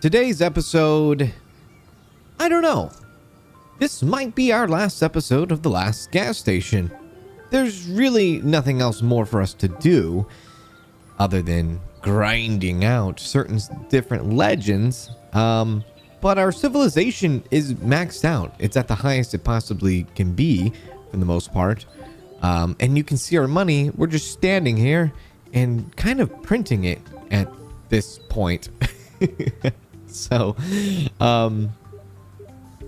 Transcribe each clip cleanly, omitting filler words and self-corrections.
Today's episode, I don't know. This might be our last episode of The Last Gas Station. There's really nothing else more for us to do other than grinding out certain different legends. But our civilization is maxed out. It's at the highest it possibly can be for the most part. And you can see our money. We're just standing here and kind of printing it at this point. So,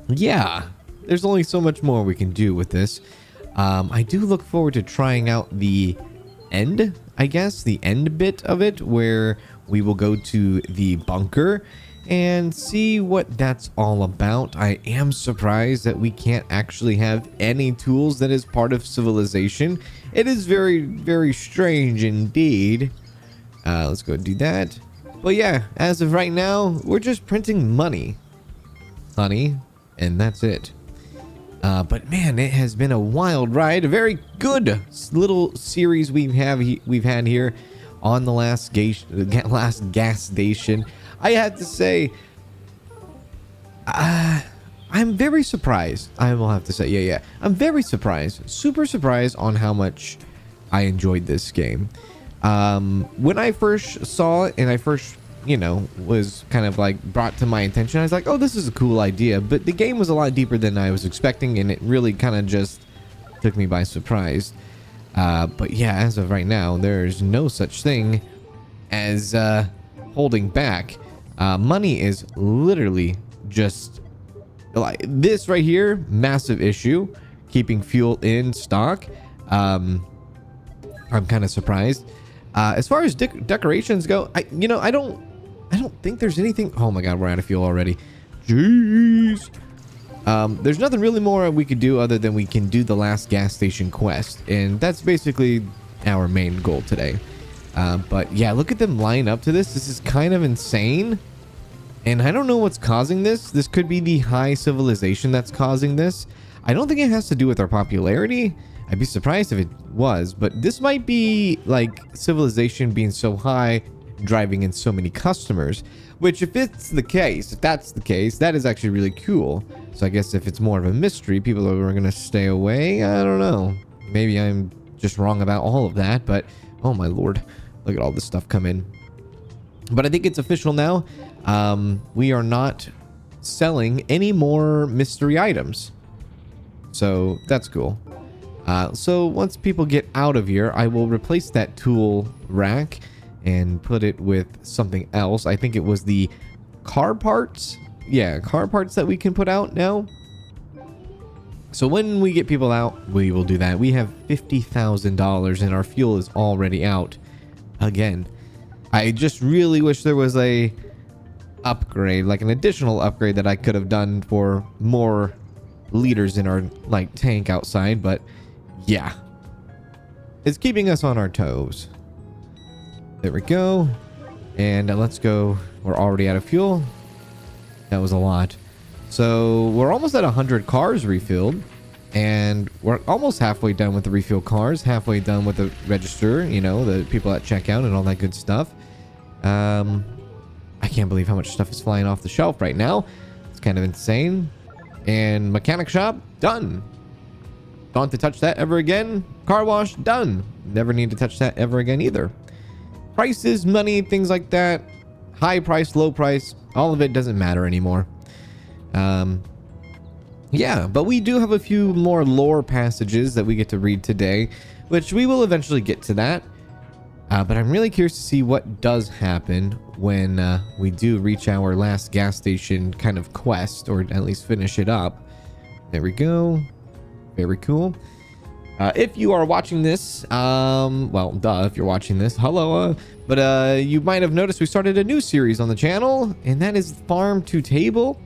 yeah, there's only so much more we can do with this. I do look forward to trying out the end, I guess, the end bit of it, where we will go to the bunker and see what that's all about. I am surprised that we can't actually have any tools that is part of civilization. It is very, very strange indeed. Let's go do that. But yeah, as of right now, we're just printing money, honey, and that's it. But man, it has been a wild ride. A very good little series we've had here on the last gas station. I have to say, I'm very surprised. I will have to say, yeah, I'm very surprised, super surprised on how much I enjoyed this game. When I first saw it and I first, was kind of like brought to my attention, I was like, oh, this is a cool idea. But the game was a lot deeper than I was expecting, and it really kind of just took me by surprise. But yeah, as of right now, there's no such thing as holding back. Money is literally just like this right here. Massive issue keeping fuel in stock. I'm kind of surprised. As far as decorations go, I don't think there's anything. Oh my god, we're out of fuel already. Jeez. There's nothing really more we could do other than we can do the last gas station quest, and that's basically our main goal today. But yeah, look at them line up to this. This is kind of insane, and I don't know what's causing this. This could be the high civilization that's causing this. I don't think it has to do with our popularity. I'd be surprised if it was, but this might be like civilization being so high, driving in so many customers, which if that's the case, that is actually really cool. So I guess if it's more of a mystery, people are going to stay away. I don't know. Maybe I'm just wrong about all of that, but oh my lord, look at all this stuff come in. But I think it's official now. We are not selling any more mystery items. So that's cool. So once people get out of here, I will replace that tool rack and put it with something else. I think it was the car parts. Yeah, car parts that we can put out now. So when we get people out, we will do that. We have $50,000 and our fuel is already out again. I just really wish there was a upgrade, like an additional upgrade that I could have done for more liters in our tank outside, but yeah, it's keeping us on our toes. There we go. And let's go. We're already out of fuel. That was a lot. So we're almost at 100 cars refilled, and we're almost halfway done with the refill cars, halfway done with the register, the people at checkout and all that good stuff. I can't believe how much stuff is flying off the shelf right now. It's kind of insane. And mechanic shop, done. Don't have to touch that ever again. Car wash, done. Never need to touch that ever again either. Prices, money, things like that. High price, low price. All of it doesn't matter anymore. Yeah, but we do have a few more lore passages that we get to read today, which we will eventually get to that. But I'm really curious to see what does happen when we do reach our last gas station kind of quest, or at least finish it up. There we go. Very cool. If you are watching this, well, duh, if you're watching this, hello, but you might have noticed we started a new series on the channel, and that is Farm to Table,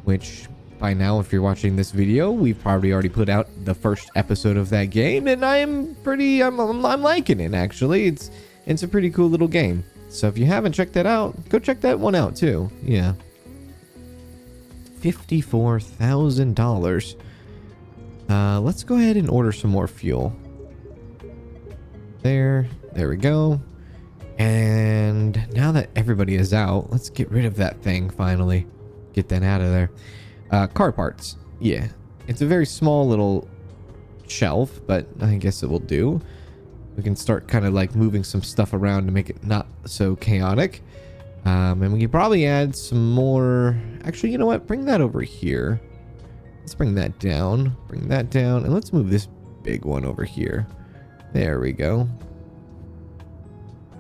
which by now, if you're watching this video, we've probably already put out the first episode of that game, and I'm liking it, actually. It's a pretty cool little game. So if you haven't checked that out, go check that one out too. Yeah. $54,000. Let's go ahead and order some more fuel. There we go. And now that everybody is out, let's get rid of that thing finally. Get that out of there. Car parts. Yeah. It's a very small little shelf, but I guess it will do. We can start kind of like moving some stuff around to make it not so chaotic. And we can probably add some more. Actually, you know what? Bring that over here. Let's bring that down. Bring that down. And let's move this big one over here. There we go.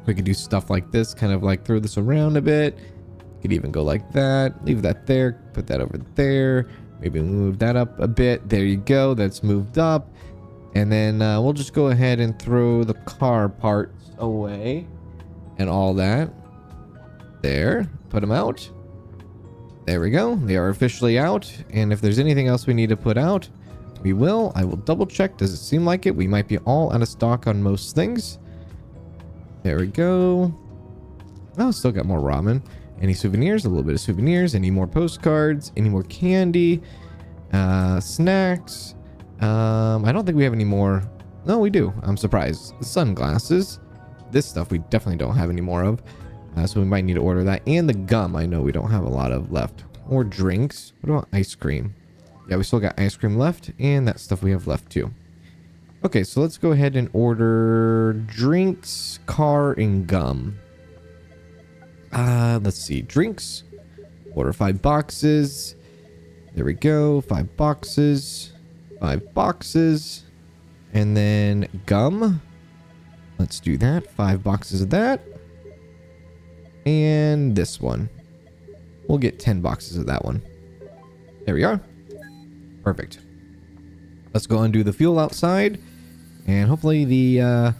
We could do stuff like this, kind of like throw this around a bit. Could even go like that. Leave that there. Put that over there. Maybe move that up a bit. There you go. That's moved up. And then we'll just go ahead and throw the car parts away. And all that. There. Put them out. There we go. They are officially out. And if there's anything else we need to put out, we will. I will double check. Does it seem like it? We might be all out of stock on most things. There we go. Oh, still got more ramen. Any souvenirs? A little bit of souvenirs. Any more postcards? Any more candy? Snacks? I don't think we have any more. No, we do. I'm surprised. Sunglasses. This stuff we definitely don't have any more of. So we might need to order that. And the gum, I know we don't have a lot of left. Or drinks. What about ice cream? Yeah, we still got ice cream left. And that stuff we have left too. Okay, so let's go ahead and order drinks, car, and gum. Let's see. Drinks. Order 5 boxes. There we go. 5 boxes. 5 boxes. And then gum. Let's do that. 5 boxes of that. And this one. We'll get 10 boxes of that one. There we are. Perfect. Let's go and do the fuel outside. And hopefully the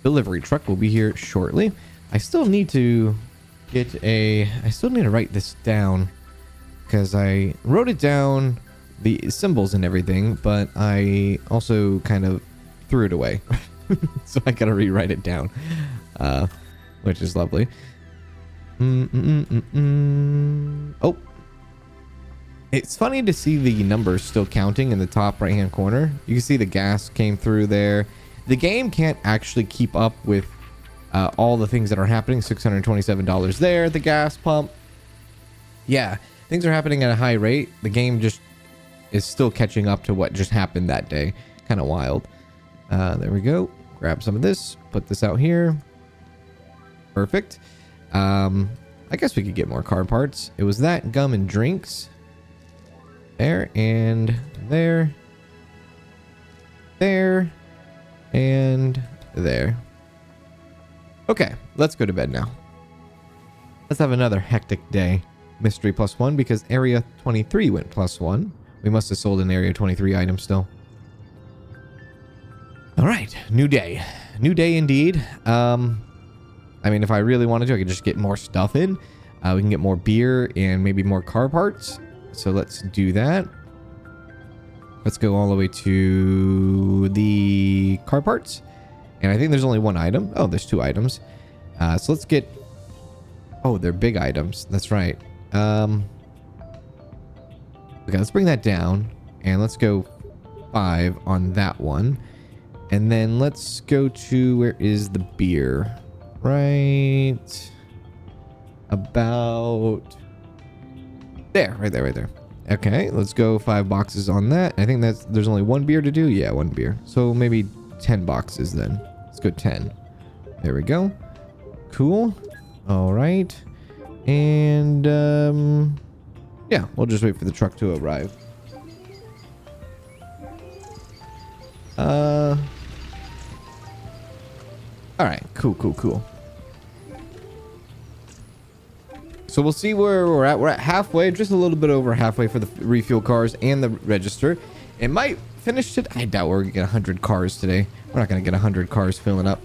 delivery truck will be here shortly. I still need to write this down. Because I wrote it down, the symbols and everything, but I also kind of threw it away. So I gotta rewrite it down. Which is lovely. Oh. It's funny to see the numbers still counting in the top right hand corner. You can see the gas came through there. The game can't actually keep up with all the things that are happening. $627 there, the gas pump. Yeah, things are happening at a high rate. The game just is still catching up to what just happened that day. Kind of wild. There we go. Grab some of this. Put this out here. Perfect. I guess we could get more car parts. It was that, gum, and drinks. There and there. There and there. Okay, let's go to bed now. Let's have another hectic day. Mystery +1 because Area 23 went +1. We must have sold an Area 23 item still. All right, new day. New day indeed. I mean, if I really wanted to, I could just get more stuff in. We can get more beer and maybe more car parts. So let's do that. Let's go all the way to the car parts. And I think there's only one item. Oh, there's 2 items. So let's get... Oh, they're big items. That's right. Okay, let's bring that down. And let's go 5 on that one. And then let's go to... Where is the beer? Right... About... There, right there, right there. Okay, let's go 5 boxes on that. I think there's only 1 beer to do. Yeah, 1 beer. So maybe 10 boxes then. Let's go 10. There we go. Cool. All right. And yeah, we'll just wait for the truck to arrive. All right. Cool. So we'll see where we're at. We're at halfway, just a little bit over halfway for the refuel cars and the register. It might finish it. I doubt we're going to get 100 cars today. We're not going to get 100 cars filling up.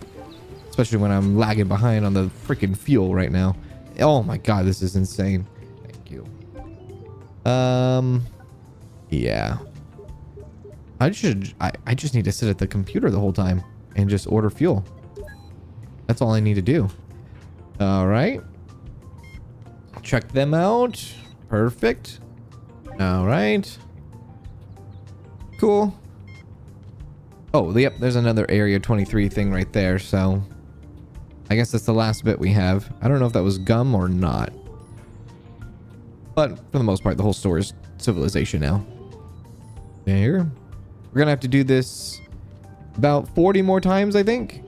Especially when I'm lagging behind on the freaking fuel right now. Oh my god, this is insane. Thank you. Yeah. I just need to sit at the computer the whole time and just order fuel. That's all I need to do. All right. Check them out. Perfect. All right. Cool. Oh, yep. There's another Area 23 thing right there. So I guess that's the last bit we have. I don't know if that was gum or not. But for the most part, the whole store is civilization now. There. We're going to have to do this about 40 more times, I think.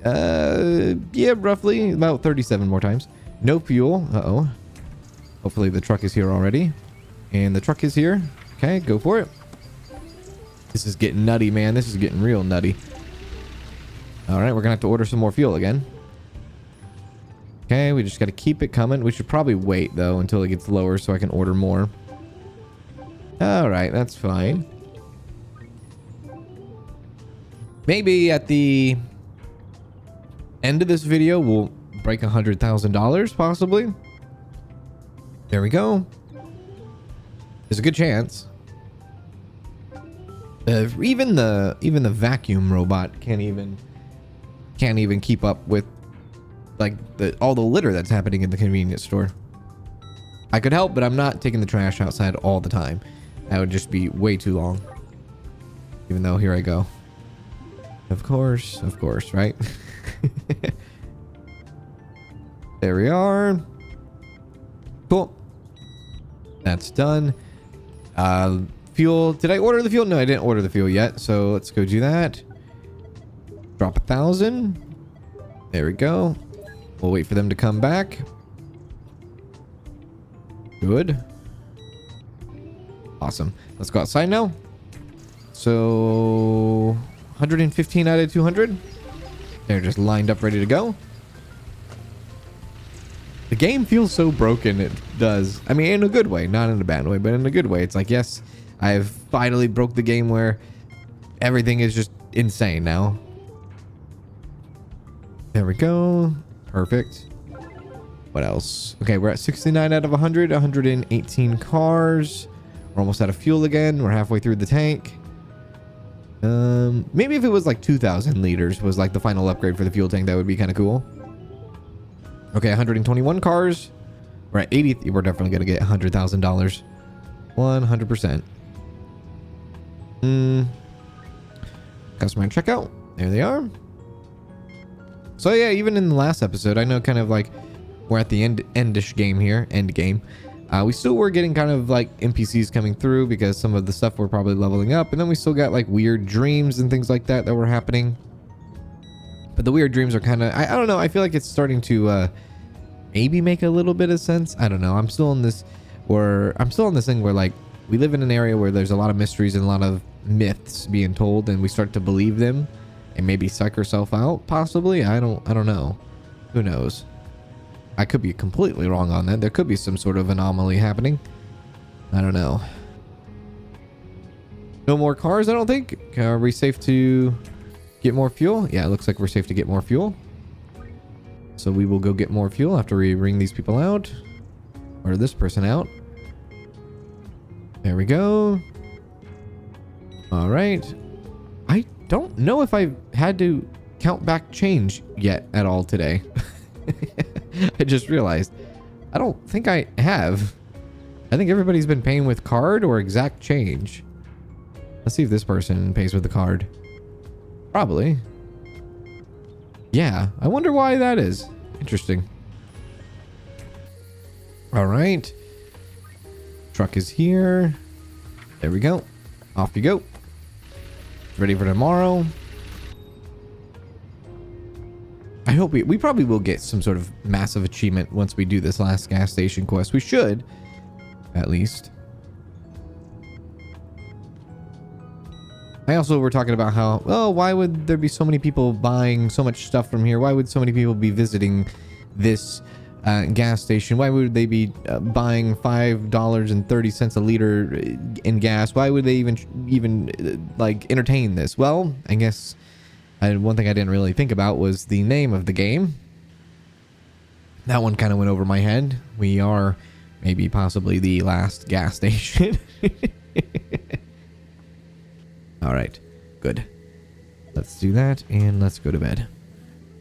Yeah, roughly about 37 more times. No fuel. Uh-oh. Hopefully the truck is here already. And the truck is here. Okay, go for it. This is getting nutty, man. This is getting real nutty. All right, we're going to have to order some more fuel again. Okay, we just got to keep it coming. We should probably wait, though, until it gets lower so I can order more. All right, that's fine. Maybe at the end of this video, we'll break $100,000, possibly. There we go. There's a good chance. Even the vacuum robot can't even keep up with like all the litter that's happening in the convenience store. I could help, but I'm not taking the trash outside all the time. That would just be way too long. Even though, here I go. Of course, right? There we are. Cool. That's done. Fuel. Did I order the fuel? No, I didn't order the fuel yet. So let's go do that. Drop 1,000. There we go. We'll wait for them to come back. Good. Awesome. Let's go outside now. So 115 out of 200. They're just lined up, ready to go. The game feels so broken. It does. I mean, in a good way, not in a bad way, but in a good way. It's like, yes, I've finally broke the game where everything is just insane now. There we go. Perfect. What else? Okay, we're at 69 out of 100. 118 cars. We're almost out of fuel again. We're halfway through the tank. Maybe if it was like 2,000 liters was like the final upgrade for the fuel tank, that would be kind of cool. Okay, 121 cars. We're at 80. We're definitely going to get $100,000. 100%. Customer checkout. There they are. So yeah, even in the last episode, I know kind of like we're at the endish game here, end game. We still were getting kind of like NPCs coming through because some of the stuff we're probably leveling up, and then we still got like weird dreams and things like that were happening. But the weird dreams are kind of, I don't know, I feel like it's starting to maybe make a little bit of sense. I don't know. I'm still in this thing where like we live in an area where there's a lot of mysteries and a lot of myths being told, and we start to believe them and maybe psych ourselves out, possibly. I don't know. Who knows? I could be completely wrong on that. There could be some sort of anomaly happening. I don't know. No more cars, I don't think. Are we safe to get more fuel? Yeah, it looks like we're safe to get more fuel. So we will go get more fuel after we ring these people out. Or this person out. There we go. All right. I don't know if I've had to count back change yet at all today. I just realized. I don't think I have. I think everybody's been paying with card or exact change. Let's see if this person pays with the card. Probably. Yeah, I wonder why that is. Interesting. All right. Truck is here. There we go. Off you go. Ready for tomorrow. I hope we probably will get some sort of massive achievement once we do this last gas station quest. We should, at least. I also were talking about how, well, why would there be so many people buying so much stuff from here? Why would so many people be visiting this gas station? Why would they be buying $5.30 a liter in gas? Why would they even like entertain this? Well, I guess one thing I didn't really think about was the name of the game. That one kind of went over my head. We are maybe possibly the last gas station. All right, good. Let's do that and let's go to bed.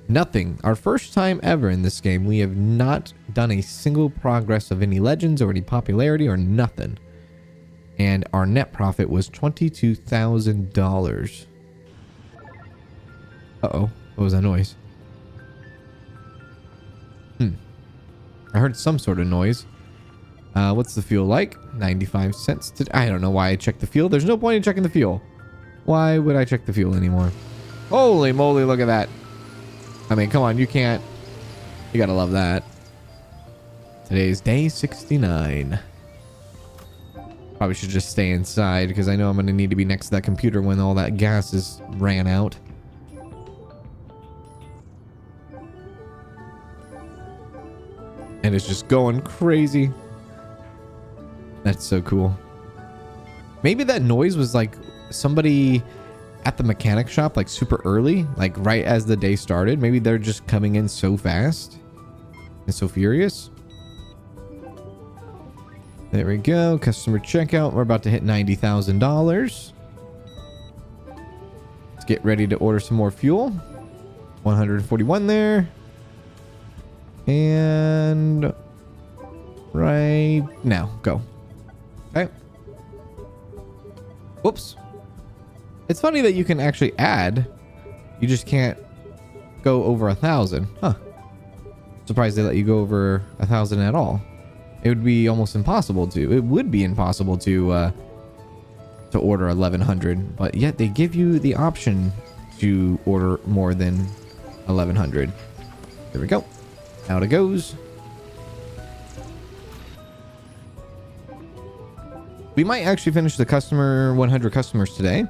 Nothing. Our first time ever in this game. We have not done a single progress of any legends or any popularity or nothing. And our net profit was $22,000. Uh-oh. What was that noise? I heard some sort of noise. What's the fuel like? 95 cents. I don't know why I checked the fuel. There's no point in checking the fuel. Why would I check the fuel anymore? Holy moly, look at that. I mean, come on, you can't. You gotta love that. Today's day 69. Probably should just stay inside because I know I'm gonna need to be next to that computer when all that gas is ran out. And it's just going crazy. That's so cool. Maybe that noise was like somebody at the mechanic shop, like super early, like right as the day started. Maybe they're just coming in so fast and so furious. There we go. Customer checkout. We're about to hit $90,000. Let's get ready to order some more fuel. 141 there. And right now, go. Okay. Whoops. It's funny that you can actually add. You just can't go over 1,000. Huh. Surprised they let you go over 1,000 at all. It would be almost impossible to. It would be impossible to order 1,100, but yet they give you the option to order more than 1,100. There we go. Out it goes. We might actually finish the 100 customers today.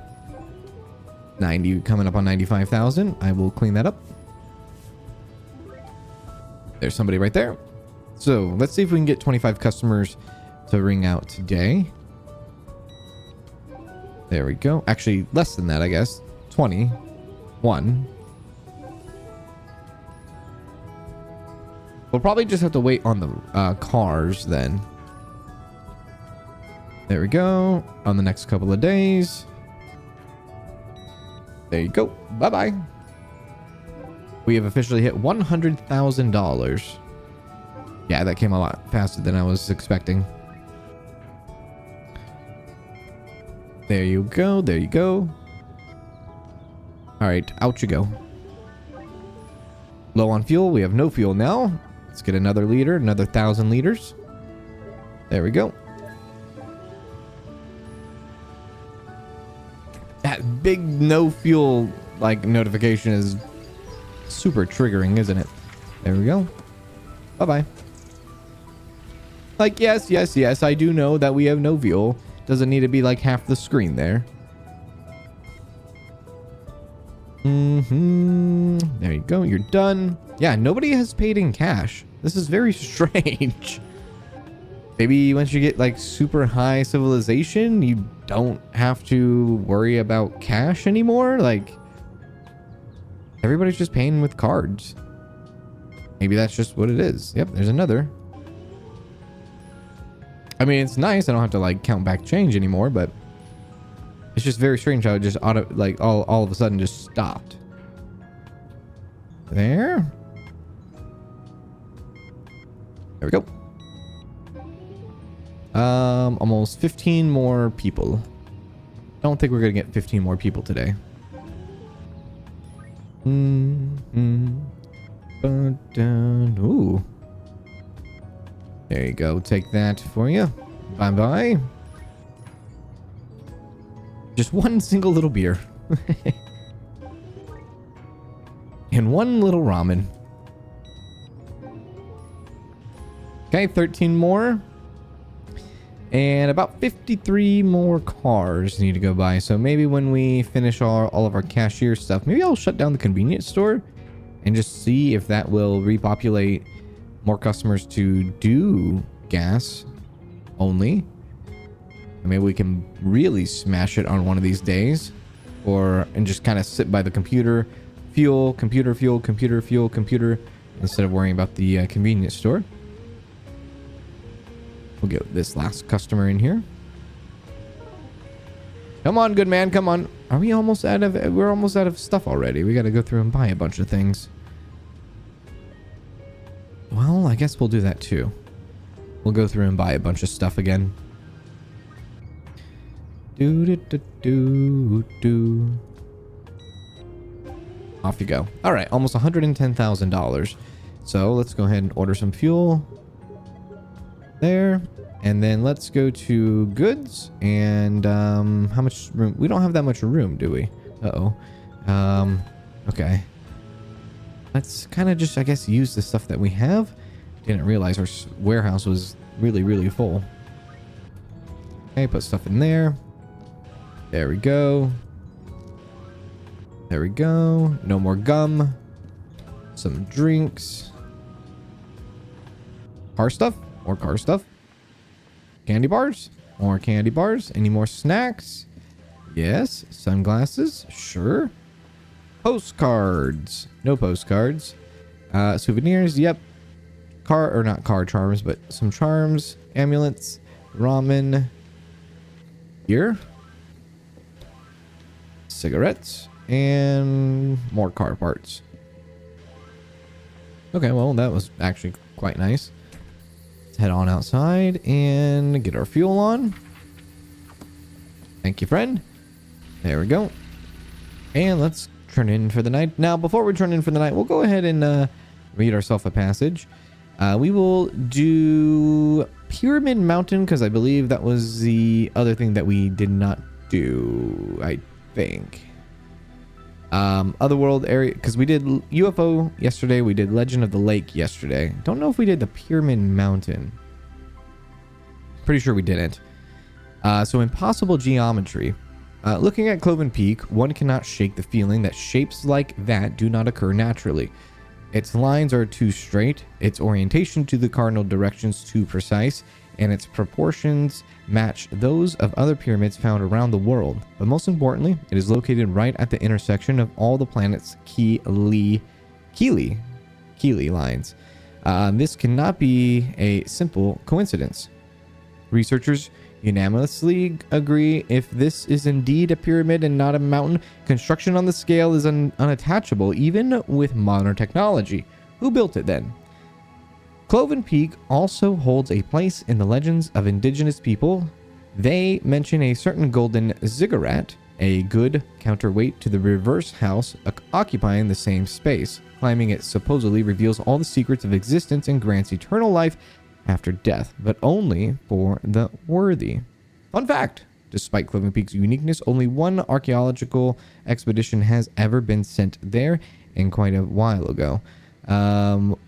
90 coming up on 95,000. I will clean that up. There's somebody right there. So let's see if we can get 25 customers to ring out today. There we go. Actually, less than that, I guess. 21. We'll probably just have to wait on the cars then. There we go. On the next couple of days. There you go. Bye-bye. We have officially hit $100,000. Yeah, that came a lot faster than I was expecting. There you go. There you go. All right, out you go. Low on fuel. We have no fuel now. Let's get another liter, another 1,000 liters. There we go. That big no fuel like notification is super triggering, isn't it? There we go. Bye-bye. Like, yes, yes, yes, I do know that we have no fuel. Doesn't need to be like half the screen there. There you go. You're done. Yeah, nobody has paid in cash. This is very strange. Maybe once you get like super high civilization, you don't have to worry about cash anymore. Like, everybody's just paying with cards. Maybe that's just what it is. Yep, there's another. I mean, it's nice. I don't have to like count back change anymore, but it's just very strange how it just all of a sudden just stopped. There. There we go. Almost 15 more people. Don't think we're gonna get 15 more people today. Ooh. There you go. Take that for you. Bye-bye. Just one single little beer. And one little ramen. Okay, 13 more. And about 53 more cars need to go by. So maybe when we finish all of our cashier stuff, maybe I'll shut down the convenience store and just see if that will repopulate more customers to do gas only. And maybe we can really smash it on one of these days, and just kind of sit by the computer, fuel, computer, fuel, computer, fuel, computer, instead of worrying about the convenience store. We'll get this last customer in here. Come on, good man, come on. Are we almost out of? We're almost out of stuff already. We got to go through and buy a bunch of things. Well, I guess we'll do that too. We'll go through and buy a bunch of stuff again. Off you go. All right, almost $110,000. So let's go ahead and order some fuel. there. And then let's go to goods. And how much room? We don't have that much room, do we? Uh-oh. Okay. Let's kind of just, I guess, use the stuff that we have. Didn't realize our warehouse was really, really full. Okay, put stuff in there. There we go. There we go. No more gum. Some drinks. Car stuff. More car stuff. Candy bars. More candy bars. Any more snacks? Yes. Sunglasses. Sure. Postcards. No postcards. Souvenirs. Yep. Not car charms, but some charms. Amulets. Ramen. Here. Cigarettes. And more car parts. Okay, well, that was actually quite nice. Let's head on outside and get our fuel on. Thank you, friend. There we go. And let's turn in for the night. Now, before we turn in for the night, we'll go ahead and read ourselves a passage. We will do Pyramid Mountain, because I believe that was the other thing that we did not do, I think. Otherworld area, because we did UFO yesterday. We did Legend of the Lake yesterday. Don't know if we did the Pyramid Mountain. Pretty sure we didn't. So impossible geometry. Looking at Cloven Peak, one cannot shake the feeling that shapes like that do not occur naturally. Its lines are too straight, its orientation to the cardinal directions too precise, and its proportions match those of other pyramids found around the world. But most importantly, it is located right at the intersection of all the planet's Keeley lines. This cannot be a simple coincidence. Researchers unanimously agree if this is indeed a pyramid and not a mountain, construction on the scale is unattachable even with modern technology. Who built it then? Cloven Peak also holds a place in the legends of indigenous people. They mention a certain golden ziggurat, a good counterweight to the reverse house occupying the same space. Climbing it supposedly reveals all the secrets of existence and grants eternal life after death, but only for the worthy. Fun fact, despite Cloven Peak's uniqueness, only one archaeological expedition has ever been sent there, and quite a while ago.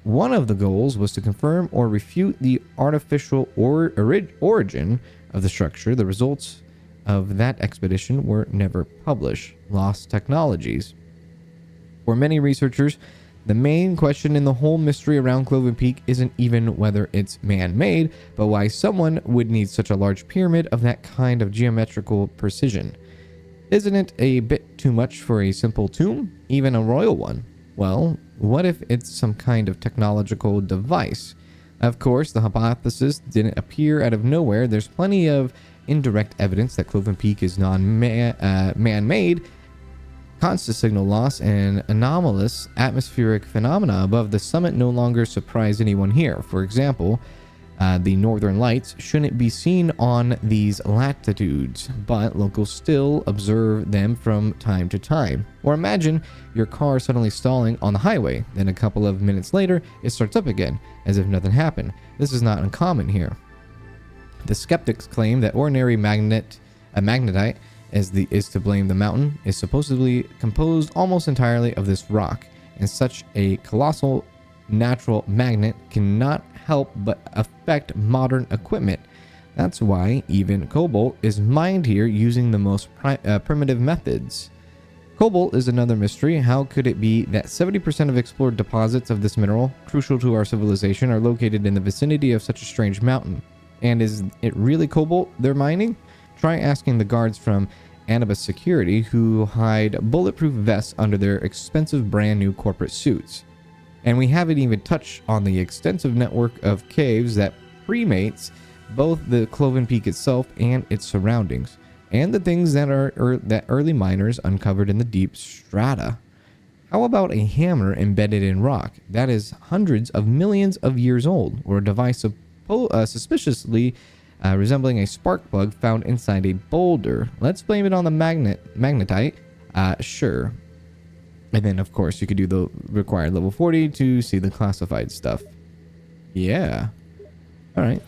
One of the goals was to confirm or refute the artificial origin of the structure. The results of that expedition were never published. Lost technologies. For many researchers, the main question in the whole mystery around Cloven Peak isn't even whether it's man-made, but why someone would need such a large pyramid of that kind of geometrical precision. Isn't it a bit too much for a simple tomb, even a royal one? Well, what if it's some kind of technological device? Of course, the hypothesis didn't appear out of nowhere. There's plenty of indirect evidence that Cloven Peak is man-made. Constant signal loss and anomalous atmospheric phenomena above the summit no longer surprise anyone here. For example, the northern lights shouldn't be seen on these latitudes, but locals still observe them from time to time. Or imagine your car suddenly stalling on the highway, then a couple of minutes later it starts up again, as if nothing happened. This is not uncommon here. The skeptics claim that ordinary magnetite is to blame. The mountain is supposedly composed almost entirely of this rock, and such a colossal natural magnet cannot help but affect modern equipment. That's why even cobalt is mined here using the most primitive methods. Cobalt is another mystery. How could it be that 70% of explored deposits of this mineral, crucial to our civilization, are located in the vicinity of such a strange mountain? And is it really cobalt they're mining? Try asking the guards from Anubis Security, who hide bulletproof vests under their expensive brand new corporate suits. And we haven't even touched on the extensive network of caves that premates both the Cloven Peak itself and its surroundings, and the things that that early miners uncovered in the deep strata. How about a hammer embedded in rock that is hundreds of millions of years old, or a device suspiciously resembling a spark plug found inside a boulder? Let's blame it on the magnetite. Sure. And then, of course, you could do the required level 40 to see the classified stuff. Yeah. All right.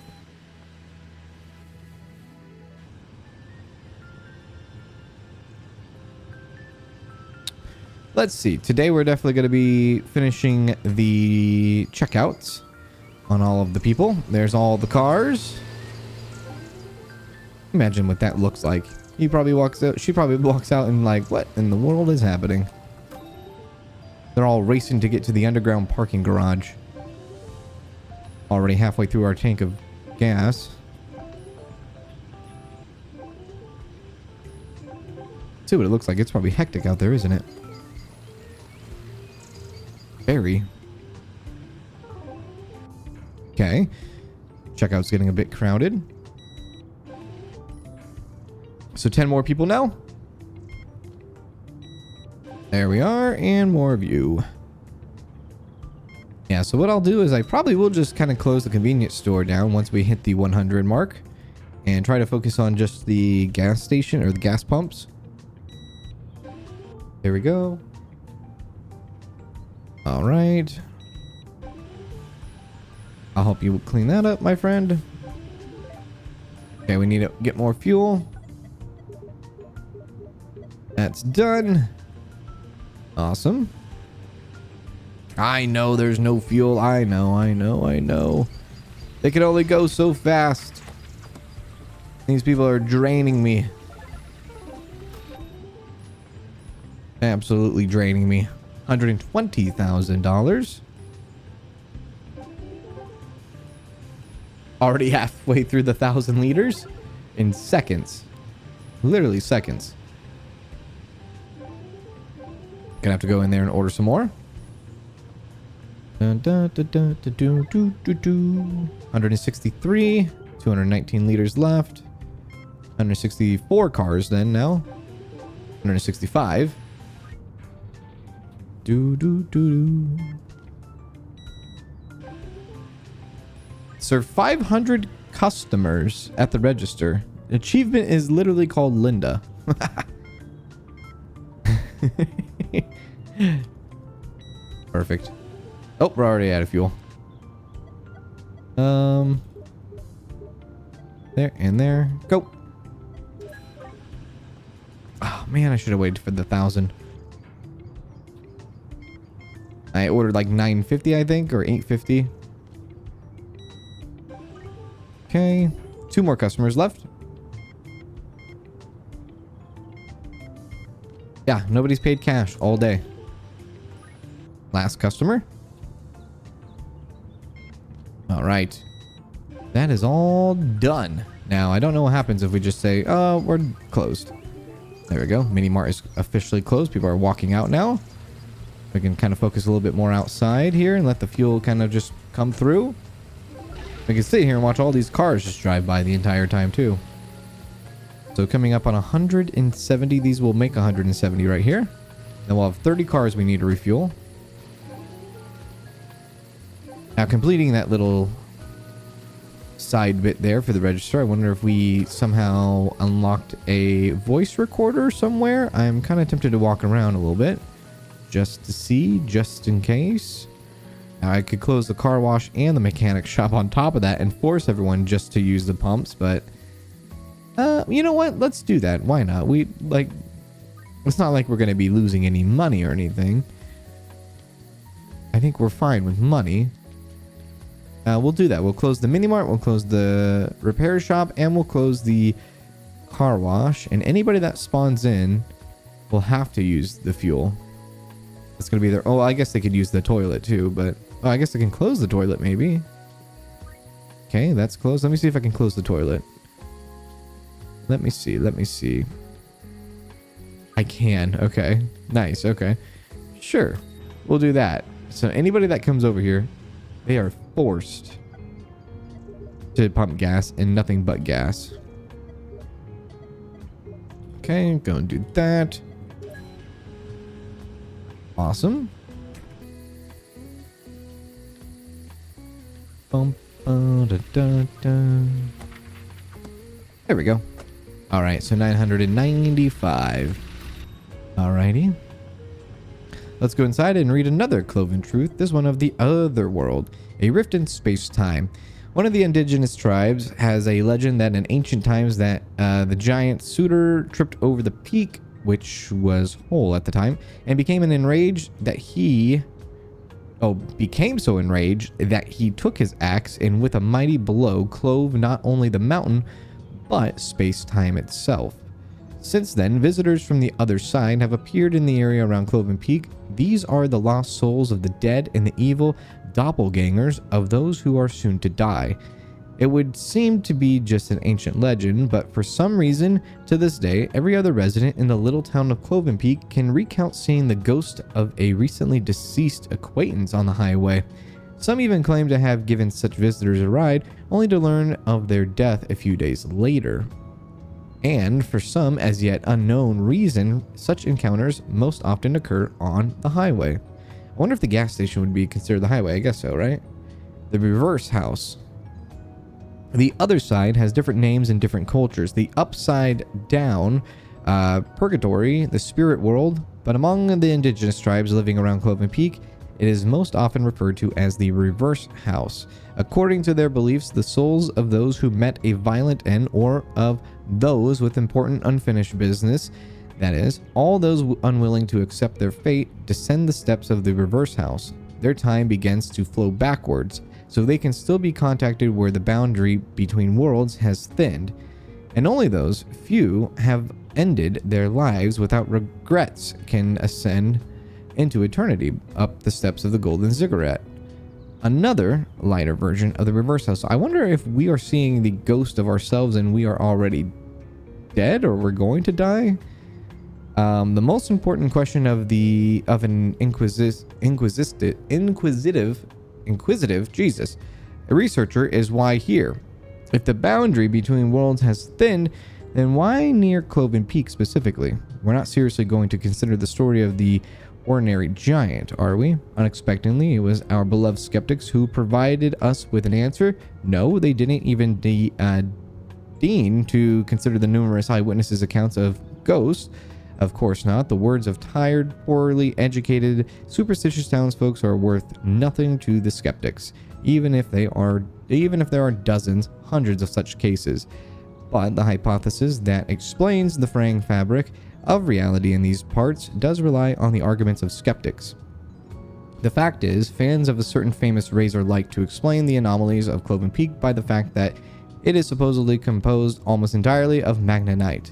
let's see. Today we're definitely going to be finishing the checkouts on all of the people. There's all the cars. Imagine what that looks like. He probably walks out. She probably walks out and like, what in the world is happening? They're all racing to get to the underground parking garage. Already halfway through our tank of gas. See what it looks like. It's probably hectic out there, isn't it? Very. Okay. Checkout's getting a bit crowded. So 10 more people now. There we are, and more of you. Yeah, so what I'll do is I probably will just kind of close the convenience store down once we hit the 100 mark and try to focus on just the gas station or the gas pumps. There we go. All right. I'll help you clean that up, my friend. Okay, we need to get more fuel. That's done. Awesome. I know there's no fuel. I know. They can only go so fast. These people are draining me. Absolutely draining me. $120,000. Already halfway through the 1,000 liters in seconds. Literally seconds. Gonna have to go in there and order some more. 163. 219 liters left. 164 cars then now. 165. Serve 500 customers at the register. Achievement is literally called Linda. Perfect. Oh, we're already out of fuel. There and there. Go. Oh man, I should have waited for the 1,000. I ordered like 950, I think, or 850. Okay, 2 more customers left. Yeah, nobody's paid cash all day. Last customer. All right. That is all done. Now, I don't know what happens if we just say, oh, we're closed. There we go. Mini Mart is officially closed. People are walking out now. We can kind of focus a little bit more outside here and let the fuel kind of just come through. We can sit here and watch all these cars just drive by the entire time too. So coming up on 170, these will make 170 right here. Then we'll have 30 cars we need to refuel. Now completing that little side bit there for the register, I wonder if we somehow unlocked a voice recorder somewhere. I'm kind of tempted to walk around a little bit just to see, just in case. Now I could close the car wash and the mechanic shop on top of that and force everyone just to use the pumps, but you know what? Let's do that. Why not? It's not like we're going to be losing any money or anything. I think we're fine with money. We'll do that. We'll close the mini mart, we'll close the repair shop, and we'll close the car wash. And anybody that spawns in will have to use the fuel. It's going to be their... Oh, I guess they could use the toilet too, but... Oh, I guess I can close the toilet maybe. Okay, that's closed. Let me see if I can close the toilet. Let me see. I can. Okay. Nice. Okay. Sure. We'll do that. So anybody that comes over here, they are forced to pump gas and nothing but gas. Okay, go and do that. Awesome. There we go. All right, so 995. Alrighty. Let's go inside and read another Cloven Truth, this one of the Other World, a rift in space-time. One of the indigenous tribes has a legend that in ancient times that the giant Suitor tripped over the peak which was whole at the time, and became so enraged that he took his axe and with a mighty blow clove not only the mountain, but space-time itself. Since then, visitors from the other side have appeared in the area around Cloven Peak. These are the lost souls of the dead and the evil doppelgangers of those who are soon to die. It would seem to be just an ancient legend, but for some reason, to this day, every other resident in the little town of Cloven Peak can recount seeing the ghost of a recently deceased acquaintance on the highway. Some even claim to have given such visitors a ride, only to learn of their death a few days later. And for some as yet unknown reason, such encounters most often occur on the highway. I wonder if the gas station would be considered the highway. I guess so, right? The reverse house. The other side has different names in different cultures. The upside down, purgatory, the spirit world, but among the indigenous tribes living around Cloven Peak, it is most often referred to as the reverse house. According to their beliefs, the souls of those who met a violent end or of those with important unfinished business, that is, all those unwilling to accept their fate, descend the steps of the reverse house. Their time begins to flow backwards, so they can still be contacted where the boundary between worlds has thinned, and only those few have ended their lives without regrets can ascend into eternity up the steps of the golden ziggurat. Another lighter version of the reverse house. I wonder if we are seeing the ghost of ourselves and we are already dead, or we're going to die. The most important question of an inquisitive Jesus, a researcher, is why here? If the boundary between worlds has thinned, then why near Cloven Peak specifically? We're not seriously going to consider the story of the ordinary giant, are we? Unexpectedly, it was our beloved skeptics who provided us with an answer. No, they didn't even deign to consider the numerous eyewitnesses' accounts of ghosts. Of course not. The words of tired, poorly educated, superstitious townsfolk are worth nothing to the skeptics, even if there are dozens, hundreds of such cases. But the hypothesis that explains the fraying fabric of reality in these parts does rely on the arguments of skeptics. The fact is, fans of a certain famous razor like to explain the anomalies of Cloven Peak by the fact that it is supposedly composed almost entirely of magnetite.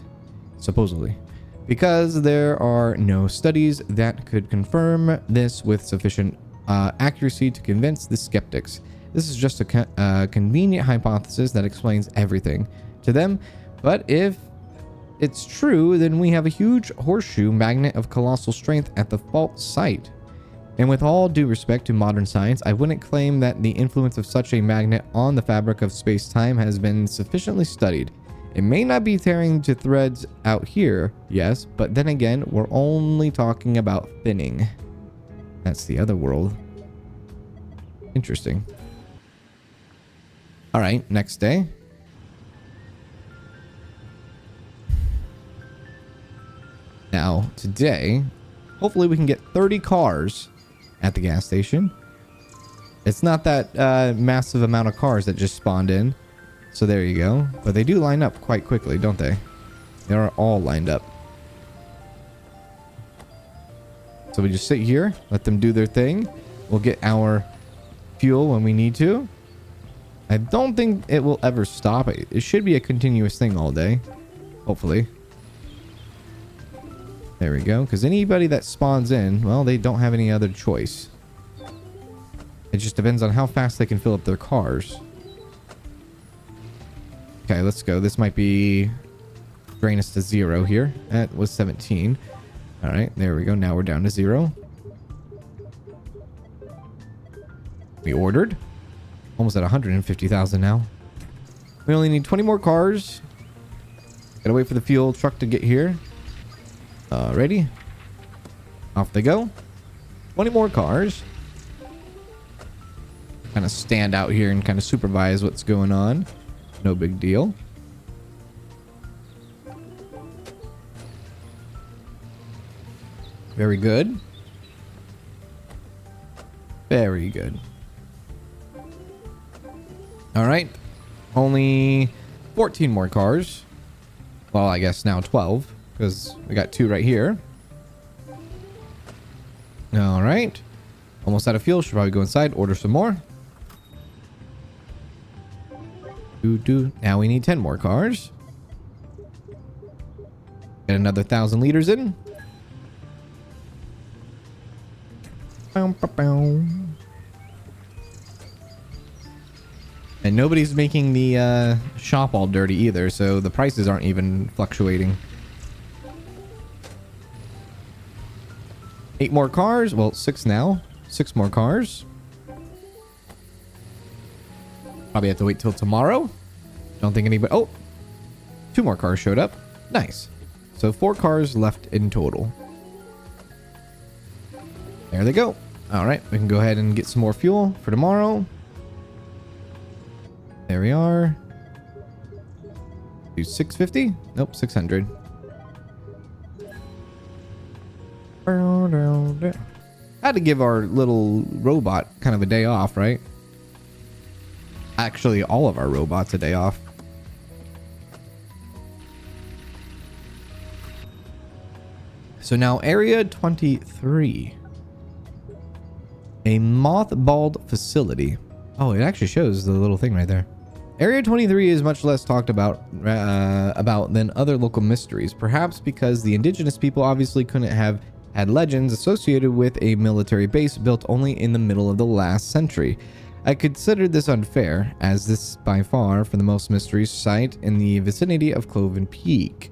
Supposedly. Because there are no studies that could confirm this with sufficient accuracy to convince the skeptics. This is just a convenient hypothesis that explains everything to them, but if it's true, then we have a huge horseshoe magnet of colossal strength at the fault site. And with all due respect to modern science, I wouldn't claim that the influence of such a magnet on the fabric of space-time has been sufficiently studied. It may not be tearing to threads out here, yes, but then again, we're only talking about thinning. That's the other world. Interesting. All right, next day. Now, today, hopefully we can get 30 cars at the gas station. It's not that massive amount of cars that just spawned in. So there you go. But they do line up quite quickly, don't they? They are all lined up. So we just sit here, let them do their thing. We'll get our fuel when we need to. I don't think it will ever stop. It should be a continuous thing all day. Hopefully. There we go. Because anybody that spawns in, well, they don't have any other choice. It just depends on how fast they can fill up their cars. Okay, let's go. This might be drain us to 0 here. That was 17. All right, there we go. Now we're down to 0. We ordered. Almost at 150,000 now. We only need 20 more cars. Gotta wait for the fuel truck to get here. Ready? Off they go. 20 more cars. Kind of stand out here and kind of supervise what's going on. No big deal. Very good. Very good. All right. Only 14 more cars. Well, I guess now 12. because we got 2 right here. All right. Almost out of fuel. Should probably go inside, order some more. Now we need 10 more cars. Get another 1,000 liters in. And nobody's making the shop all dirty either, so the prices aren't even fluctuating. 8 more cars. Well, 6 now. 6 more cars. Probably have to wait till tomorrow. Don't think anybody... Oh! 2 more cars showed up. Nice. So 4 cars left in total. There they go. Alright, we can go ahead and get some more fuel for tomorrow. There we are. Do 650? Nope, 600. Had to give our little robot kind of a day off, right? Actually, all of our robots a day off. So now Area 23. A mothballed facility. Oh, it actually shows the little thing right there. Area 23 is much less talked about than other local mysteries, perhaps because the indigenous people obviously couldn't have had legends associated with a military base built only in the middle of the last century. I consider this unfair, as this is by far for the most mysterious site in the vicinity of Cloven Peak.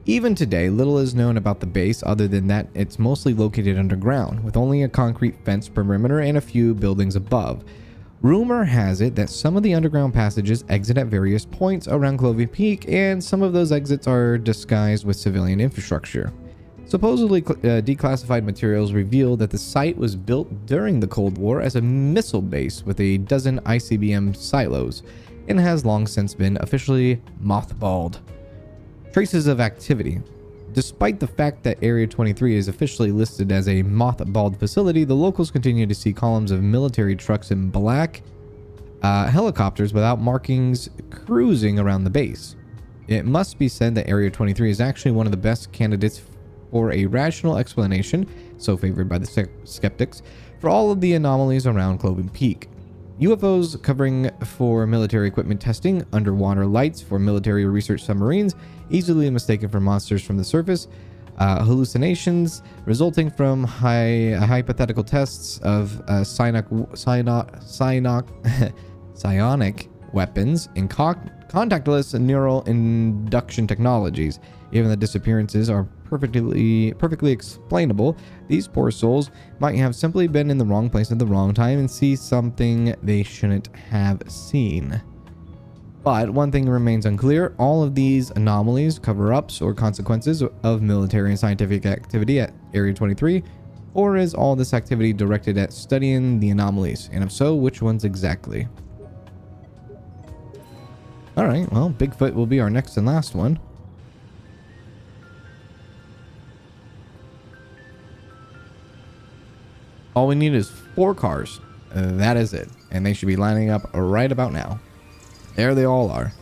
Even today, little is known about the base other than that it's mostly located underground, with only a concrete fence perimeter and a few buildings above. Rumor has it that some of the underground passages exit at various points around Cloven Peak, and some of those exits are disguised with civilian infrastructure. Supposedly declassified materials reveal that the site was built during the Cold War as a missile base with a dozen ICBM silos, and has long since been officially mothballed. Traces of activity. Despite the fact that Area 23 is officially listed as a mothballed facility, the locals continue to see columns of military trucks in black helicopters without markings cruising around the base. It must be said that Area 23 is actually one of the best candidates for a rational explanation, so favored by the skeptics, for all of the anomalies around Cloven Peak. UFOs covering for military equipment testing, underwater lights for military research submarines, easily mistaken for monsters from the surface, hallucinations resulting from hypothetical tests of psionic weapons, and contactless neural induction technologies. Even the disappearances are perfectly explainable. These poor souls might have simply been in the wrong place at the wrong time and see something they shouldn't have seen. But one thing remains unclear: all of these anomalies, cover-ups, or consequences of military and scientific activity at Area 23, or is all this activity directed at studying the anomalies? And if so, which ones exactly? Alright, well, Bigfoot will be our next and last one. All we need is 4 cars. That is it. And they should be lining up right about now. There they all are.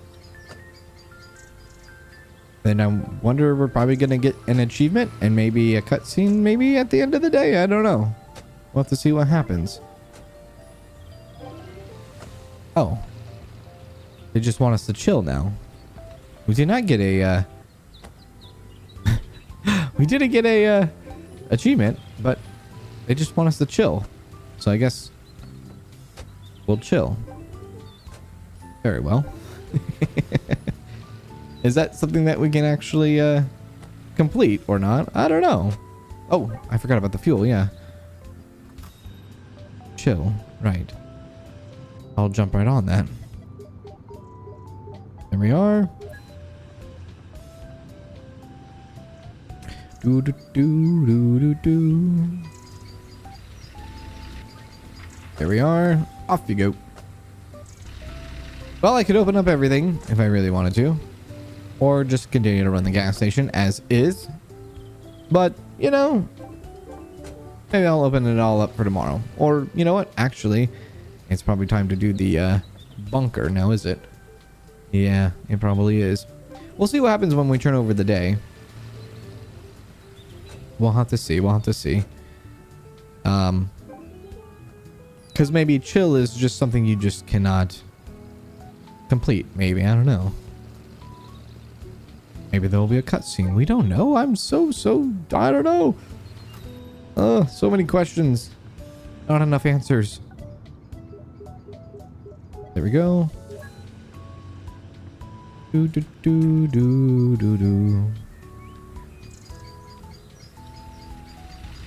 Then I wonder if we're probably going to get an achievement and maybe a cutscene maybe at the end of the day. I don't know. We'll have to see what happens. Oh. They just want us to chill now. We did not get a... we didn't get a achievement, but they just want us to chill. So I guess we'll chill. Very well. Is that something that we can actually complete or not? I don't know. Oh, I forgot about the fuel. Yeah. Chill. Right. I'll jump right on that. There we are. Do do do do do do. There we are. Off you go. Well, I could open up everything if I really wanted to, or just continue to run the gas station as is. But, you know, maybe I'll open it all up for tomorrow. Or, you know what? Actually, it's probably time to do the bunker now, is it? Yeah, it probably is. We'll see what happens when we turn over the day. We'll have to see. We'll have to see. Because maybe chill is just something you just cannot complete. Maybe. I don't know. Maybe there will be a cutscene. We don't know. I'm so... I don't know. So many questions. Not enough answers. There we go. Do do do do do do.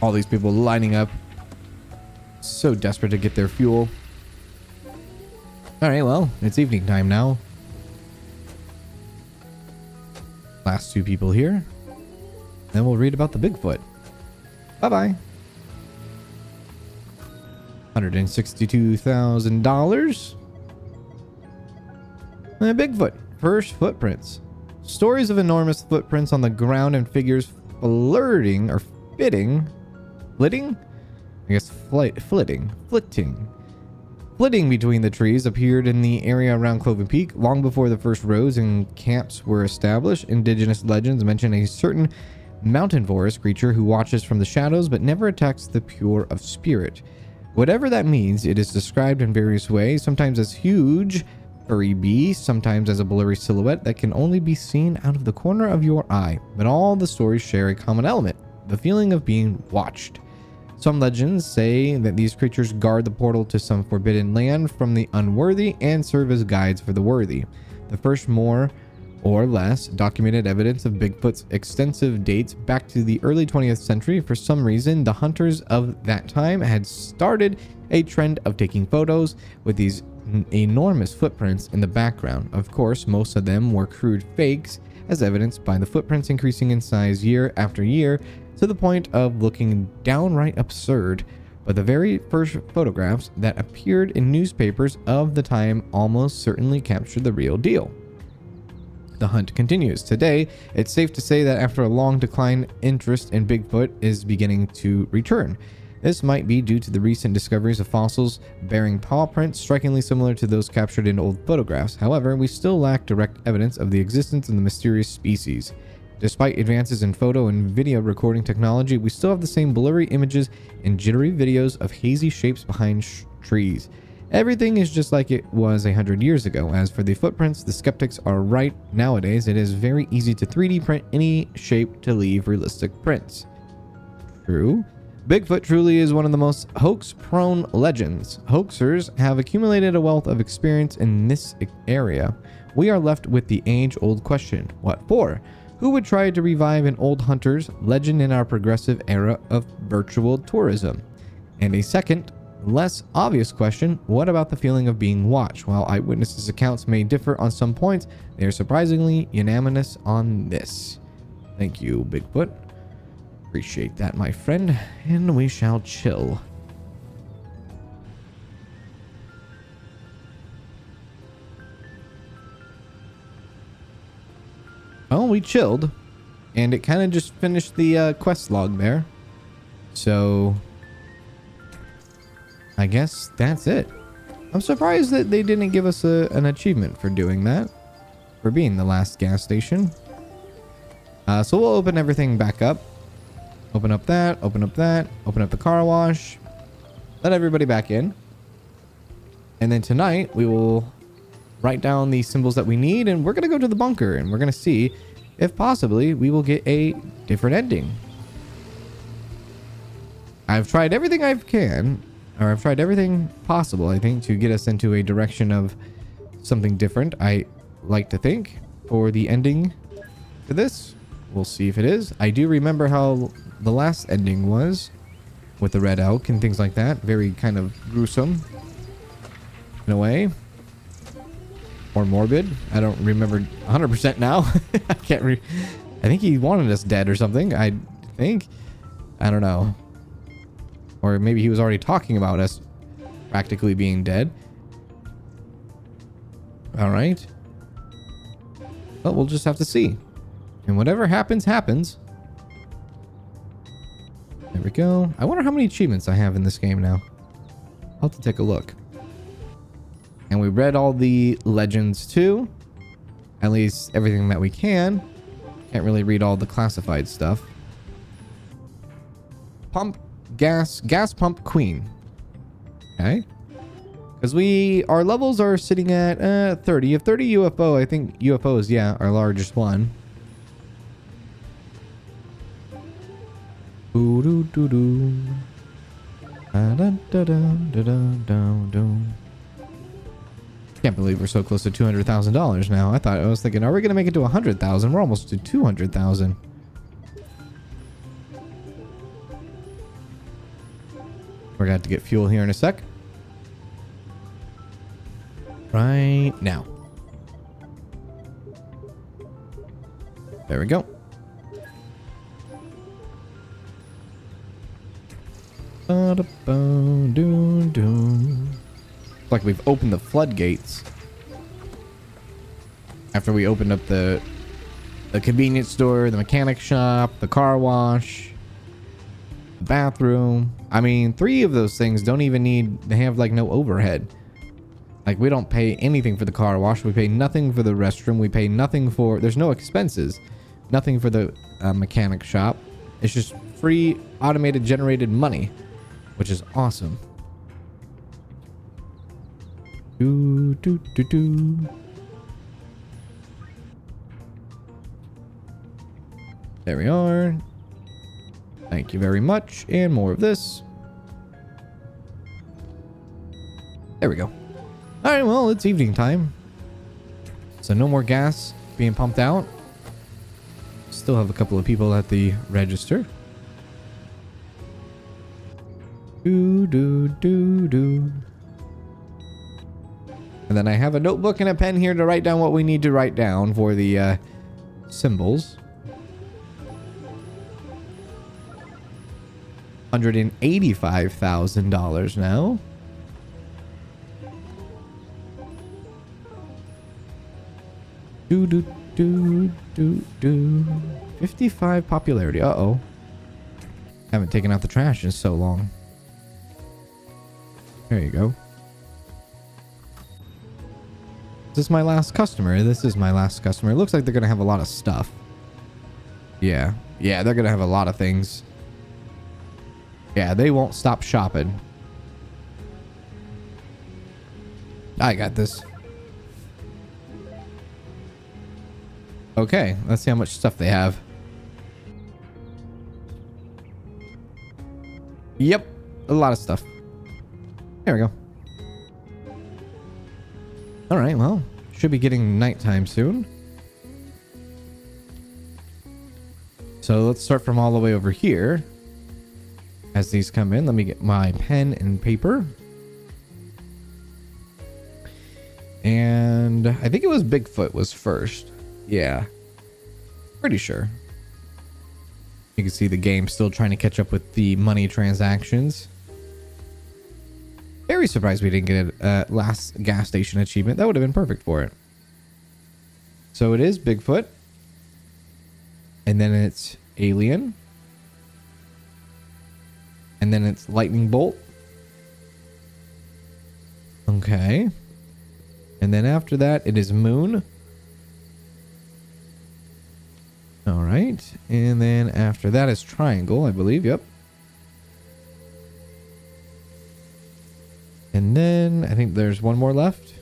All these people lining up. So desperate to get their fuel. Alright, well, it's evening time now. Last two people here. Then we'll read about the Bigfoot. Bye-bye. $162,000. And Bigfoot. First footprints. Stories of enormous footprints on the ground and figures flitting or fitting. Flitting? I guess flitting between the trees appeared in the area around Cloven Peak long before the first roads and camps were established. Indigenous legends mention a certain mountain forest creature who watches from the shadows but never attacks the pure of spirit. Whatever that means, it is described in various ways, sometimes as huge, furry beast, sometimes as a blurry silhouette that can only be seen out of the corner of your eye. But all the stories share a common element, the feeling of being watched. Some legends say that these creatures guard the portal to some forbidden land from the unworthy and serve as guides for the worthy. The first more or less documented evidence of Bigfoot's extensive dates back to the early 20th century. For some reason, the hunters of that time had started a trend of taking photos with these enormous footprints in the background. Of course, most of them were crude fakes, as evidenced by the footprints increasing in size year after year to the point of looking downright absurd. But the very first photographs that appeared in newspapers of the time almost certainly captured the real deal. The hunt continues. Today, it's safe to say that after a long decline, interest in Bigfoot is beginning to return. This might be due to the recent discoveries of fossils bearing paw prints strikingly similar to those captured in old photographs. However, we still lack direct evidence of the existence of the mysterious species. Despite advances in photo and video recording technology, we still have the same blurry images and jittery videos of hazy shapes behind trees. Everything is just like it was 100 years ago. As for the footprints, the skeptics are right. Nowadays, it is very easy to 3D print any shape to leave realistic prints. True. Bigfoot truly is one of the most hoax-prone legends. Hoaxers have accumulated a wealth of experience in this area. We are left with the age-old question, what for? Who would try to revive an old hunter's legend in our progressive era of virtual tourism? And a second, less obvious question, what about the feeling of being watched? While eyewitnesses' accounts may differ on some points, they are surprisingly unanimous on this. Thank you, Bigfoot. Appreciate that, my friend. And we shall chill. Well, we chilled, and it kind of just finished the quest log there. So, I guess that's it. I'm surprised that they didn't give us an achievement for doing that, for being the last gas station. So we'll open everything back up. Open up that, open up that, open up the car wash. Let everybody back in. And then tonight, we will write down the symbols that we need, and we're going to go to the bunker, and we're going to see if possibly we will get a different ending. I've tried everything I've tried everything possible, I think, to get us into a direction of something different. I like to think for the ending for this. We'll see if it is. I do remember how the last ending was with the red elk and things like that. Very kind of gruesome in a way. Or morbid. I don't remember 100% now. I think he wanted us dead or something. I think. I don't know. Or maybe he was already talking about us practically being dead. Alright. Well, we'll just have to see. And whatever happens, happens. There we go. I wonder how many achievements I have in this game now. I'll have to take a look. And we read all the legends too. At least everything that we can. Can't really read all the classified stuff. pump gas pump queen. Okay. Because our levels are sitting at 30. If 30 UFO, I think UFO is, yeah, our largest one. Ooh, doo, doo, doo. Da, da, da, da, da, da, da. Can't believe we're so close to $200,000 now. I was thinking, are we going to make it to 100,000? We're almost to 200,000. We're going to have to get fuel here in a sec. Right now. There we go. Like we've opened the floodgates. After we opened up the convenience store, the mechanic shop, the car wash, the bathroom. I mean, 3 of those things don't even need to have like no overhead. Like we don't pay anything for the car wash. We pay nothing for the restroom. We pay nothing for... There's no expenses. Nothing for the mechanic shop. It's just free automated generated money, which is awesome. Do, do, do, do. There we are. Thank you very much. And more of this. There we go. All right, well, it's evening time. So no more gas being pumped out. Still have a couple of people at the register. Do, do, do, do. And then I have a notebook and a pen here to write down what we need to write down for the symbols. $185,000 now. Do, do, do, do, do. 55 popularity. Uh-oh. Haven't taken out the trash in so long. There you go. Is this my last customer? This is my last customer. It looks like they're going to have a lot of stuff. Yeah. Yeah, they're going to have a lot of things. Yeah, they won't stop shopping. I got this. Okay, let's see how much stuff they have. Yep, a lot of stuff. There we go. All right, well, should be getting nighttime soon. So let's start from all the way over here. As these come in, let me get my pen and paper. And I think it was Bigfoot was first. Yeah. Pretty sure. You can see the game still trying to catch up with the money transactions. Very surprised we didn't get a last gas station achievement. That would have been perfect for it. So it is Bigfoot. And then it's Alien. And then it's Lightning Bolt. Okay. And then after that, it is Moon. All right. And then after that is Triangle, I believe. Yep. And then I think there's one more left.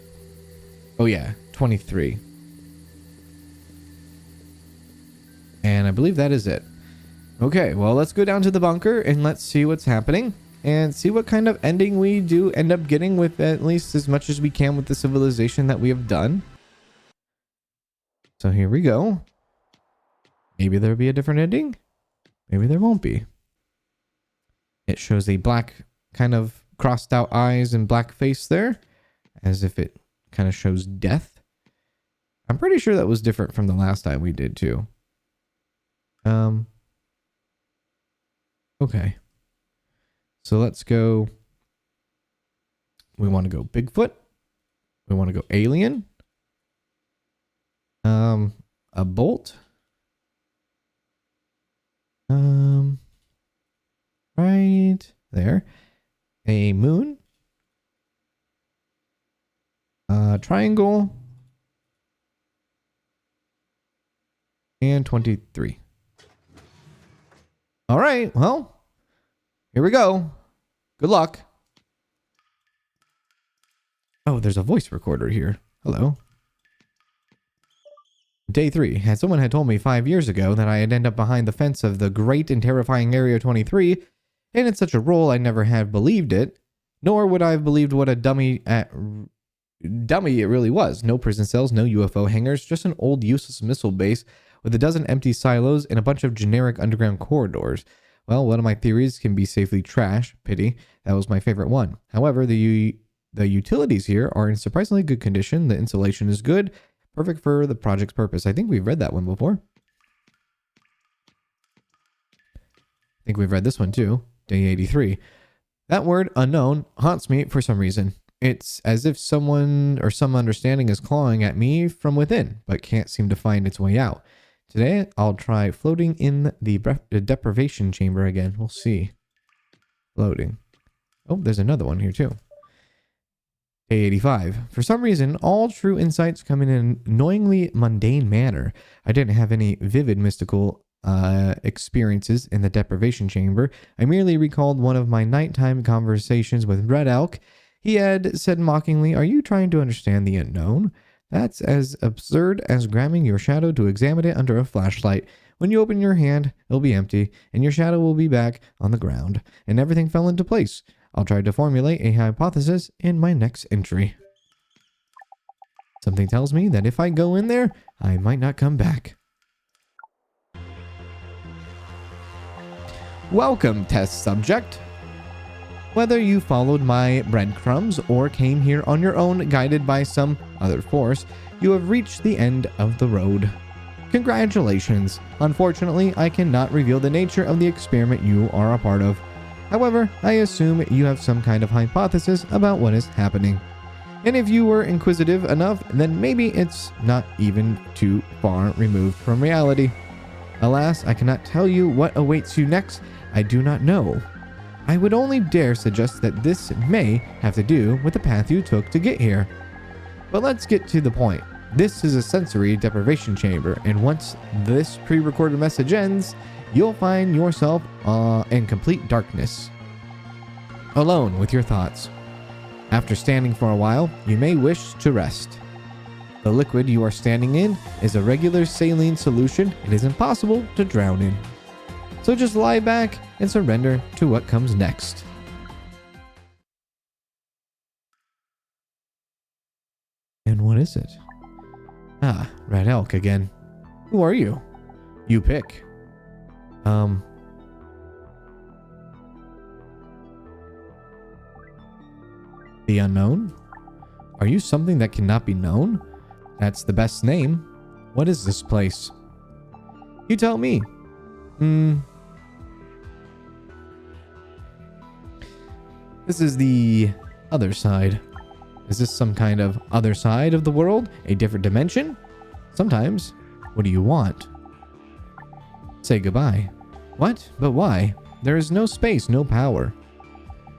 Oh, yeah. 23. And I believe that is it. Okay, well, let's go down to the bunker and let's see what's happening and see what kind of ending we do end up getting with at least as much as we can with the civilization that we have done. So here we go. Maybe there'll be a different ending. Maybe there won't be. It shows a black kind of crossed out eyes and black face there, as if it kind of shows death. I'm pretty sure that was different from the last time we did too. Okay. So let's go. We want to go Bigfoot. We want to go Alien. A Bolt. Right there. A Moon. Triangle. And 23. All right, well, Here we go. Good luck. Oh, there's a voice recorder here. Hello. Day 3. Someone had told me 5 years ago that I'd end up behind the fence of the great and terrifying Area 23, and in such a role I never had believed it, nor would I have believed what a dummy it really was. No prison cells, no UFO hangars, just an old useless missile base with a dozen empty silos and a bunch of generic underground corridors. Well, one of my theories can be safely trashed. Pity. That was my favorite one. However, the utilities here are in surprisingly good condition. The insulation is good. Perfect for the project's purpose. I think we've read that one before. I think we've read this one too. Day 83. That word, unknown, haunts me for some reason. It's as if someone or some understanding is clawing at me from within, but can't seem to find its way out. Today, I'll try floating in the deprivation chamber again. We'll see. Floating. Oh, there's another one here too. Day 85. For some reason, all true insights come in an annoyingly mundane manner. I didn't have any vivid mystical experiences in the deprivation chamber. I merely recalled one of my nighttime conversations with Red Elk. He had said mockingly, "Are you trying to understand the unknown? That's as absurd as grabbing your shadow to examine it under a flashlight. When you open your hand, it'll be empty, and your shadow will be back on the ground." And everything fell into place. I'll try to formulate a hypothesis in my next entry. Something tells me that if I go in there, I might not come back. Welcome, test subject. Whether you followed my breadcrumbs or came here on your own guided by some other force, you have reached the end of the road. Congratulations. Unfortunately, I cannot reveal the nature of the experiment you are a part of. However, I assume you have some kind of hypothesis about what is happening. And if you were inquisitive enough, then maybe it's not even too far removed from reality. Alas, I cannot tell you what awaits you next. I do not know. I would only dare suggest that this may have to do with the path you took to get here. But let's get to the point. This is a sensory deprivation chamber, and once this pre-recorded message ends, you'll find yourself in complete darkness, alone with your thoughts. After standing for a while, you may wish to rest. The liquid you are standing in is a regular saline solution it is impossible to drown in. So just lie back and surrender to what comes next. And what is it? Ah, Red Elk again. Who are you? You pick. The unknown? Are you something that cannot be known? That's the best name. What is this place? You tell me. This is the other side. Is this some kind of other side of the world? A different dimension? Sometimes. What do you want? Say goodbye. What? But why? There is no space, no power.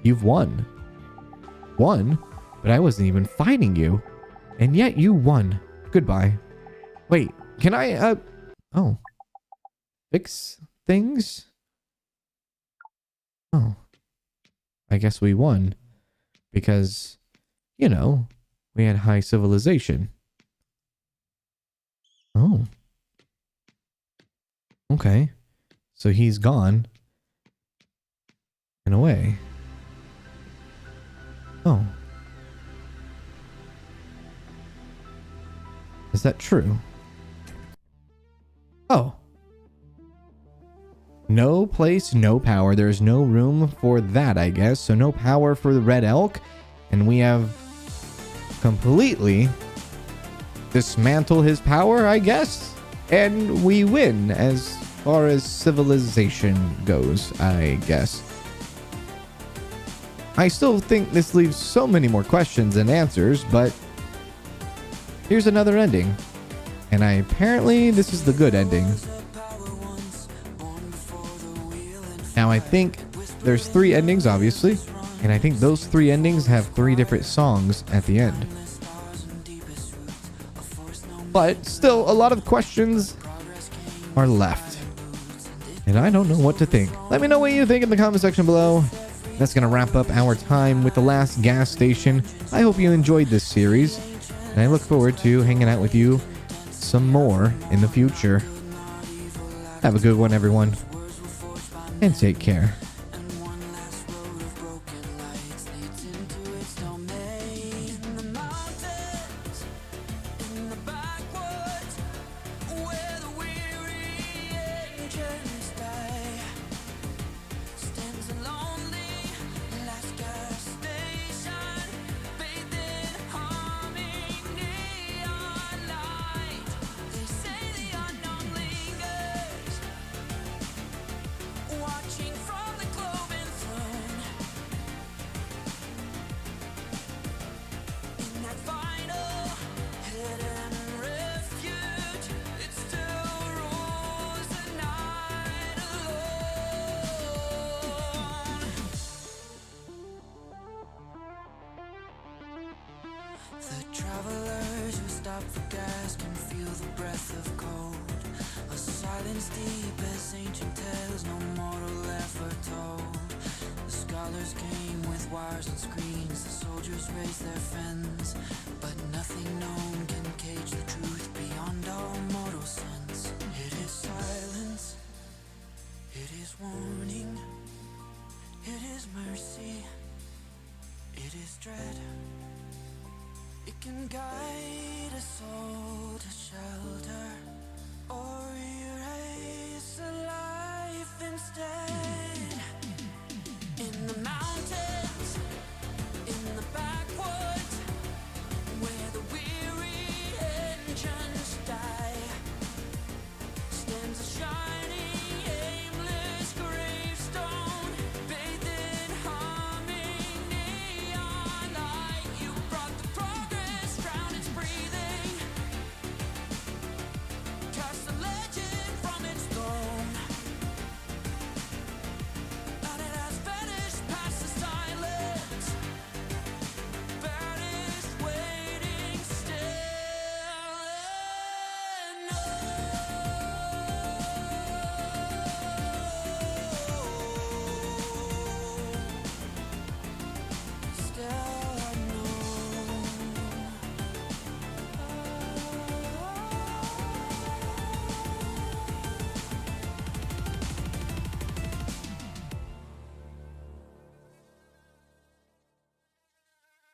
You've won. Won? But I wasn't even fighting you. And yet you won. Goodbye. Wait, can I, oh. Fix things? Oh. I guess we won. Because, you know, we had high civilization. Oh. Okay. So he's gone. And away. Oh. Is that true? Oh. No place, no power. There's no room for that, I guess. So no power for the Red Elk. And we have completely dismantled his power, I guess. And we win as far as civilization goes, I guess. I still think this leaves so many more questions than answers, but here's another ending. And apparently this is the good ending. Now I think there's 3 endings, obviously, and I think those 3 endings have 3 different songs at the end. But still, a lot of questions are left. and I don't know what to think. Let me know what you think in the comment section below. That's going to wrap up our time with the last gas station. I hope you enjoyed this series, and I look forward to hanging out with you some more in the future. Have a good one, everyone, and take care. The travelers who stop for gas can feel the breath of cold. A silence deep as ancient tales no mortal ever told. The scholars came with wires and screens. The soldiers raised their fens, but nothing known can cage the truth beyond all mortal sense. It is silence, it is warning, it is mercy, it is dread. It can guide